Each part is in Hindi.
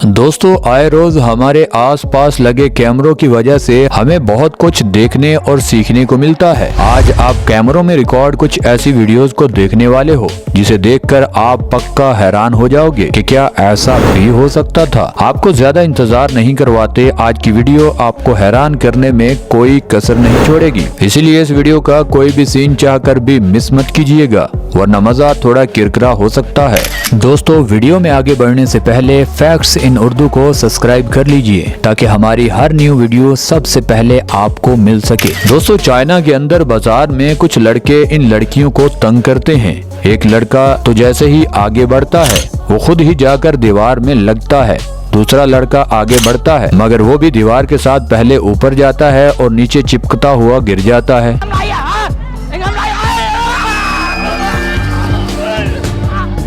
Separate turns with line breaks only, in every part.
दोस्तों, आए रोज हमारे आसपास लगे कैमरों की वजह से हमें बहुत कुछ देखने और सीखने को मिलता है। आज आप कैमरों में रिकॉर्ड कुछ ऐसी वीडियोस को देखने वाले हो जिसे देखकर आप पक्का हैरान हो जाओगे कि क्या ऐसा भी हो सकता था। आपको ज्यादा इंतजार नहीं करवाते, आज की वीडियो आपको हैरान करने में कोई कसर नहीं छोड़ेगी। इसीलिए इस वीडियो का कोई भी सीन चाहकर भी मिस मत कीजिएगा, वरना मजा थोड़ा किरकिरा हो सकता है। दोस्तों, वीडियो में आगे बढ़ने से पहले फैक्ट्स इन उर्दू को सब्सक्राइब कर लीजिए ताकि हमारी हर न्यू वीडियो सबसे पहले आपको मिल सके। दोस्तों, चाइना के अंदर बाजार में कुछ लड़के इन लड़कियों को तंग करते हैं। एक लड़का तो जैसे ही आगे बढ़ता है वो खुद ही जाकर दीवार में लगता है। दूसरा लड़का आगे बढ़ता है मगर वो भी दीवार के साथ पहले ऊपर जाता है और नीचे चिपकता हुआ गिर जाता है।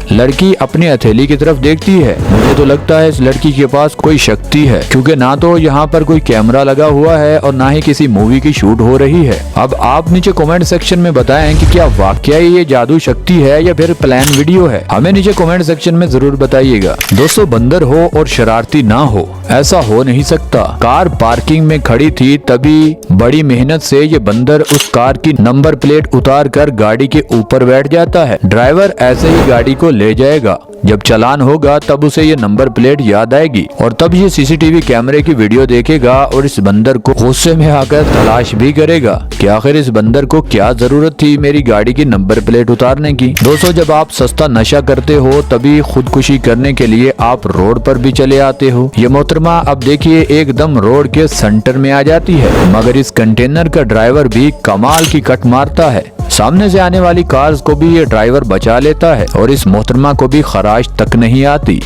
लड़की अपनी हथेली की तरफ देखती है। मुझे तो लगता है इस लड़की के पास कोई शक्ति है, क्योंकि ना तो यहाँ पर कोई कैमरा लगा हुआ है और ना ही किसी मूवी की शूट हो रही है। अब आप नीचे कमेंट सेक्शन में बताएं कि क्या वाकई ये जादू शक्ति है या फिर प्लान वीडियो है। हमें नीचे कमेंट सेक्शन में जरूर बताइएगा। दोस्तों, बंदर हो और शरारती ना हो, ऐसा हो नहीं सकता। कार पार्किंग में खड़ी थी, तभी बड़ी मेहनत से ये बंदर उस कार की नंबर प्लेट उतार कर गाड़ी के ऊपर बैठ जाता है। ड्राइवर ऐसे ही गाड़ी को ले जाएगा। जब चालान होगा तब उसे ये नंबर प्लेट याद आएगी और तब ये सीसीटीवी कैमरे की वीडियो देखेगा और इस बंदर को गुस्से में आकर तलाश भी करेगा कि आखिर इस बंदर को क्या जरूरत थी मेरी गाड़ी की नंबर प्लेट उतारने की। दोस्तों, जब आप सस्ता नशा करते हो तभी खुदकुशी करने के लिए आप रोड पर भी चले आते हो। ये मोहतरमा अब देखिए एकदम रोड के सेंटर में आ जाती है, मगर इस कंटेनर का ड्राइवर भी कमाल की कट मारता है। सामने से आने वाली कार्स को भी ये ड्राइवर बचा लेता है और इस मोहतरमा को भी खराश तक नहीं आती।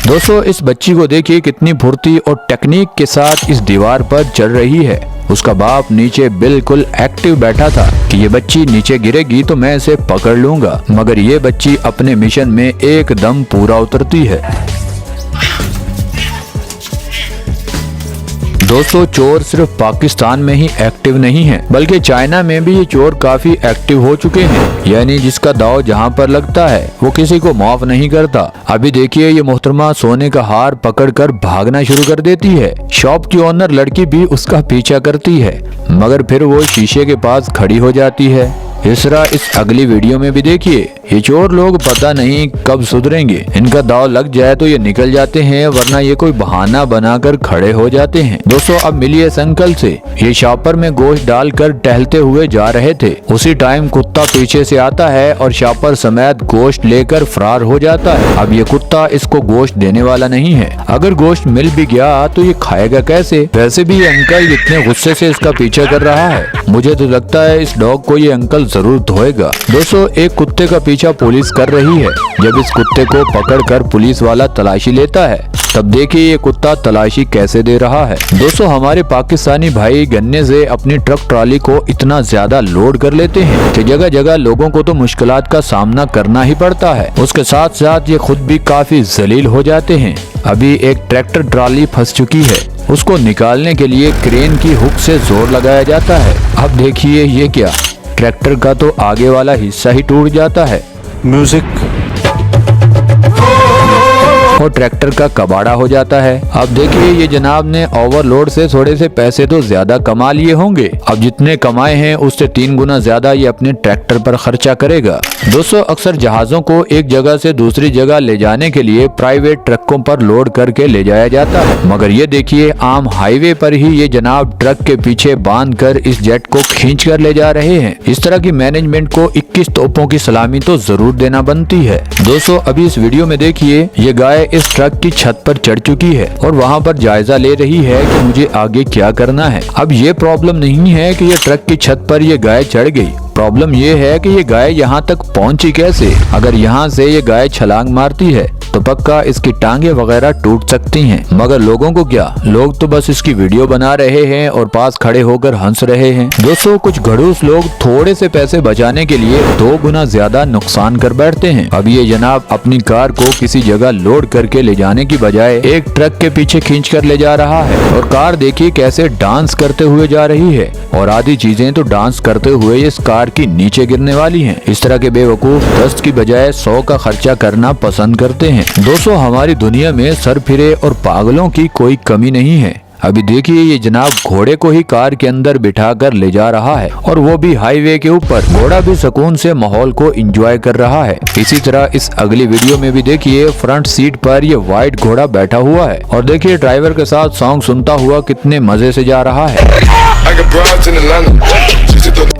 दोस्तों, इस बच्ची को देखिए कितनी फुर्ती और टेक्निक के साथ इस दीवार पर चढ़ रही है। उसका बाप नीचे बिल्कुल एक्टिव बैठा था कि ये बच्ची नीचे गिरेगी तो मैं इसे पकड़ लूंगा, मगर ये बच्ची अपने मिशन में एकदम पूरा उतरती है। दोस्तों, चोर सिर्फ पाकिस्तान में ही एक्टिव नहीं है, बल्कि चाइना में भी ये चोर काफी एक्टिव हो चुके हैं। यानी जिसका दाव जहां पर लगता है वो किसी को माफ नहीं करता। अभी देखिए ये मोहतरमा सोने का हार पकड़कर भागना शुरू कर देती है। शॉप की ओनर लड़की भी उसका पीछा करती है, मगर फिर वो शीशे के पास खड़ी हो जाती है। इस तरह इस अगली वीडियो में भी देखिए ये चोर लोग पता नहीं कब सुधरेंगे। इनका दाव लग जाए तो ये निकल जाते हैं, वरना ये कोई बहाना बनाकर खड़े हो जाते हैं। दोस्तों, अब मिलिए इस अंकल से। ये शॉपर में गोश्त डालकर टहलते हुए जा रहे थे। उसी टाइम कुत्ता पीछे से आता है और शॉपर समेत गोश्त लेकर फरार हो जाता है। अब ये कुत्ता इसको गोश्त देने वाला नहीं है। अगर गोश्त मिल भी गया तो ये खाएगा कैसे? वैसे भी ये अंकल इतने गुस्से से इसका पीछा कर रहा है, मुझे तो लगता है इस डॉग को ये अंकल जरूर धोएगा। दोस्तों, एक कुत्ते का पीछा पुलिस कर रही है। जब इस कुत्ते को पकड़कर पुलिस वाला तलाशी लेता है तब देखिए ये कुत्ता तलाशी कैसे दे रहा है। दोस्तों, हमारे पाकिस्तानी भाई गन्ने से अपनी ट्रक ट्रॉली को इतना ज्यादा लोड कर लेते हैं कि जगह जगह लोगों को तो मुश्किलात का सामना करना ही पड़ता है। उसके साथ साथ ये खुद भी काफी जलील हो जाते हैं। अभी एक ट्रैक्टर ट्रॉली फंस चुकी है, उसको निकालने के लिए क्रेन की हुक से जोर लगाया जाता है। अब देखिए ये क्या, ट्रैक्टर का तो आगे वाला हिस्सा ही टूट जाता है। म्यूजिक और ट्रैक्टर का कबाड़ा हो जाता है। अब देखिए ये जनाब ने ओवरलोड से थोड़े से पैसे तो ज्यादा कमा लिए होंगे। अब जितने कमाए हैं उससे 3 गुना ज्यादा ये अपने ट्रैक्टर पर खर्चा करेगा। दोस्तों, अक्सर जहाजों को एक जगह से दूसरी जगह ले जाने के लिए प्राइवेट ट्रकों पर लोड करके ले जाया जाता है, मगर ये देखिए आम हाईवे पर ही ये जनाब ट्रक के पीछे बांध कर इस जेट को खींच कर ले जा रहे हैं। इस तरह की मैनेजमेंट को 21 तोपों की सलामी तो जरूर देना बनती है। दोस्तों, अभी इस वीडियो में देखिए ये गाय इस ट्रक की छत पर चढ़ चुकी है और वहां पर जायजा ले रही है कि मुझे आगे क्या करना है। अब ये प्रॉब्लम नहीं है कि ये ट्रक की छत पर ये गाय चढ़ गई, प्रॉब्लम ये है कि ये गाय यहाँ तक पहुँची कैसे। अगर यहाँ से ये गाय छलांग मारती है तो पक्का इसकी टांगे वगैरह टूट सकती हैं। मगर लोगों को क्या, लोग तो बस इसकी वीडियो बना रहे हैं और पास खड़े होकर हंस रहे हैं। दोस्तों कुछ खड़ूस लोग थोड़े से पैसे बचाने के लिए 2 गुना ज्यादा नुकसान कर बैठते हैं। अब ये जनाब अपनी कार को किसी जगह लोड करके ले जाने की बजाय एक ट्रक के पीछे खींच कर ले जा रहा है और कार देखिए कैसे डांस करते हुए जा रही है और आधी चीजें तो डांस करते हुए इस कार की नीचे गिरने वाली हैं। इस तरह के बेवकूफ 10 की बजाय 100 का खर्चा करना पसंद करते हैं। दोस्तों हमारी दुनिया में सरफिरे और पागलों की कोई कमी नहीं है। अभी देखिए ये जनाब घोड़े को ही कार के अंदर बिठा कर ले जा रहा है और वो भी हाईवे के ऊपर। घोड़ा भी सुकून से माहौल को एंजॉय कर रहा है। इसी तरह इस अगली वीडियो में भी देखिए फ्रंट सीट पर ये व्हाइट घोड़ा बैठा हुआ है और देखिए ड्राइवर के साथ सॉन्ग सुनता हुआ कितने मजे से जा रहा है।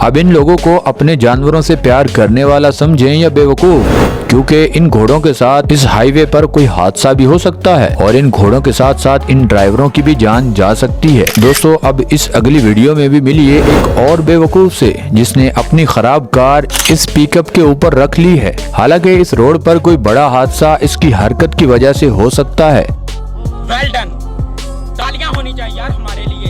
अब इन लोगों को अपने जानवरों से प्यार करने वाला समझें या बेवकूफ, क्योंकि इन घोड़ों के साथ इस हाईवे पर कोई हादसा भी हो सकता है और इन घोड़ों के साथ साथ इन ड्राइवरों की भी जान जा सकती है। दोस्तों अब इस अगली वीडियो में भी मिलिए एक और बेवकूफ से जिसने अपनी खराब कार इस पिकअप के ऊपर रख ली है। हालांकि इस रोड पर कोई बड़ा हादसा इसकी हरकत की वजह से हो सकता है।
वेल डन, तालियां होनी चाहिए यार हमारे लिए।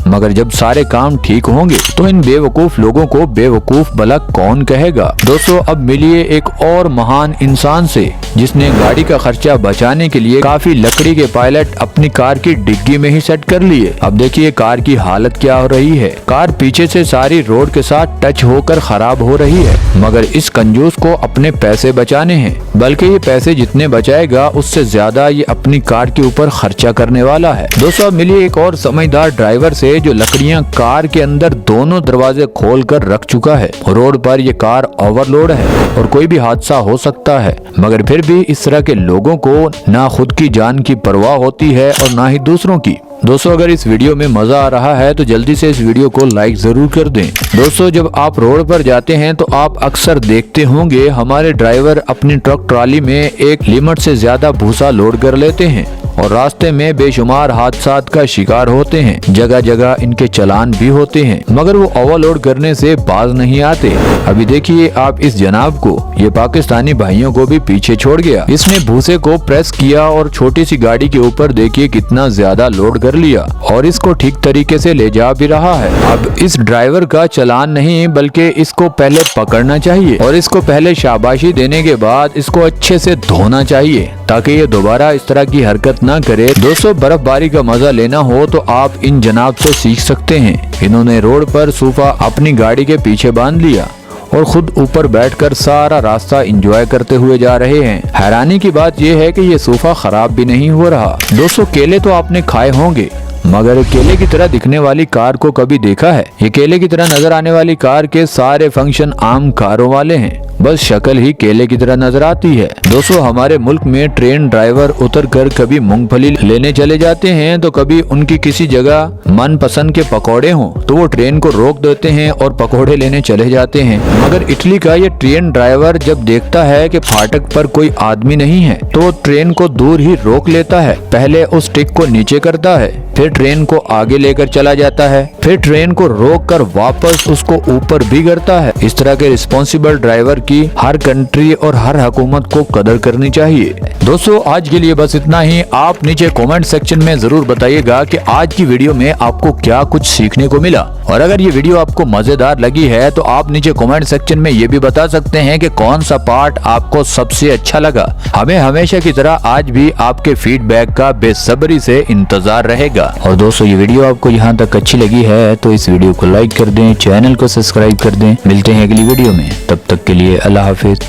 मगर जब सारे काम ठीक होंगे तो इन बेवकूफ लोगों को बेवकूफ भला कौन कहेगा। दोस्तों अब मिलिए एक और महान इंसान से जिसने गाड़ी का खर्चा बचाने के लिए काफी लकड़ी के पायलट अपनी कार की डिग्गी में ही सेट कर लिए। अब देखिए कार की हालत क्या हो रही है। कार पीछे से सारी रोड के साथ टच होकर खराब हो रही है। मगर इस कंजूस को अपने पैसे बचाने हैं, बल्कि ये पैसे जितने बचाएगा उससे ज्यादा ये अपनी कार के ऊपर खर्चा करने वाला है। दोस्तों अब मिलिए एक और समझदार ड्राइवर से जो लकड़ियां कार के अंदर दोनों दरवाजे खोल कर रख चुका है। रोड पर ये कार ओवरलोड है और कोई भी हादसा हो सकता है, मगर फिर भी इस तरह के लोगों को ना खुद की जान की परवाह होती है और ना ही दूसरों की। दोस्तों अगर इस वीडियो में मजा आ रहा है तो जल्दी से इस वीडियो को लाइक जरूर कर दें। दोस्तों जब आप रोड पर जाते हैं तो आप अक्सर देखते होंगे हमारे ड्राइवर अपनी ट्रक ट्रॉली में एक लिमिट से ज्यादा भूसा लोड कर लेते हैं और रास्ते में बेशुमार हादसात का शिकार होते हैं। जगह जगह इनके चालान भी होते हैं, मगर वो ओवरलोड करने से बाज नहीं आते। अभी देखिए आप इस जनाब को, ये पाकिस्तानी भाइयों को भी पीछे छोड़ गया। इसने भूसे को प्रेस किया और छोटी सी गाड़ी के ऊपर देखिए कितना ज्यादा लोड कर लिया और इसको ठीक तरीके से ले जा भी रहा है। अब इस ड्राइवर का चालान नहीं बल्कि इसको पहले पकड़ना चाहिए और इसको पहले शाबाशी देने के बाद इसको अच्छे से धोना चाहिए ताकि ये दोबारा इस तरह की हरकत ना करे। दोस्तों बर्फबारी का मजा लेना हो तो आप इन जनाब से सीख सकते हैं। इन्होंने रोड पर सोफा अपनी गाड़ी के पीछे बांध लिया और खुद ऊपर बैठकर सारा रास्ता एंजॉय करते हुए जा रहे हैं। हैरानी की बात यह है कि ये सोफा खराब भी नहीं हो रहा। दोस्तों केले तो आपने खाए होंगे, मगर केले की तरह दिखने वाली कार को कभी देखा है? ये केले की तरह नजर आने वाली कार के सारे फंक्शन आम कारों वाले हैं, बस शक्ल ही केले की तरह नजर आती है। दोस्तों हमारे मुल्क में ट्रेन ड्राइवर उतरकर कभी मूंगफली लेने चले जाते हैं तो कभी उनकी किसी जगह मन पसंद के पकौड़े हों तो वो ट्रेन को रोक देते हैं और पकौड़े लेने चले जाते हैं। मगर इटली का ये ट्रेन ड्राइवर जब देखता है कि फाटक पर कोई आदमी नहीं है तो वो ट्रेन को दूर ही रोक लेता है। पहले उस टिक को नीचे करता है, फिर ट्रेन को आगे लेकर चला जाता है, फिर ट्रेन को रोककर वापस उसको ऊपर भी करता है। इस तरह के रिस्पॉन्सिबल ड्राइवर की हर कंट्री और हर हुकूमत को कदर करनी चाहिए। दोस्तों आज के लिए बस इतना ही। आप नीचे कमेंट सेक्शन में जरूर बताइएगा कि आज की वीडियो में आपको क्या कुछ सीखने को मिला, और अगर ये वीडियो आपको मजेदार लगी है तो आप नीचे कमेंट सेक्शन में ये भी बता सकते हैं कि कौन सा पार्ट आपको सबसे अच्छा लगा। हमें हमेशा की तरह आज भी आपके फीडबैक का बेसब्री से इंतजार रहेगा। और दोस्तों ये वीडियो आपको यहाँ तक अच्छी लगी है तो इस वीडियो को लाइक कर दें, चैनल को सब्सक्राइब कर दें। मिलते हैं अगली वीडियो में, तब तक के लिए अल्लाह हाफिज।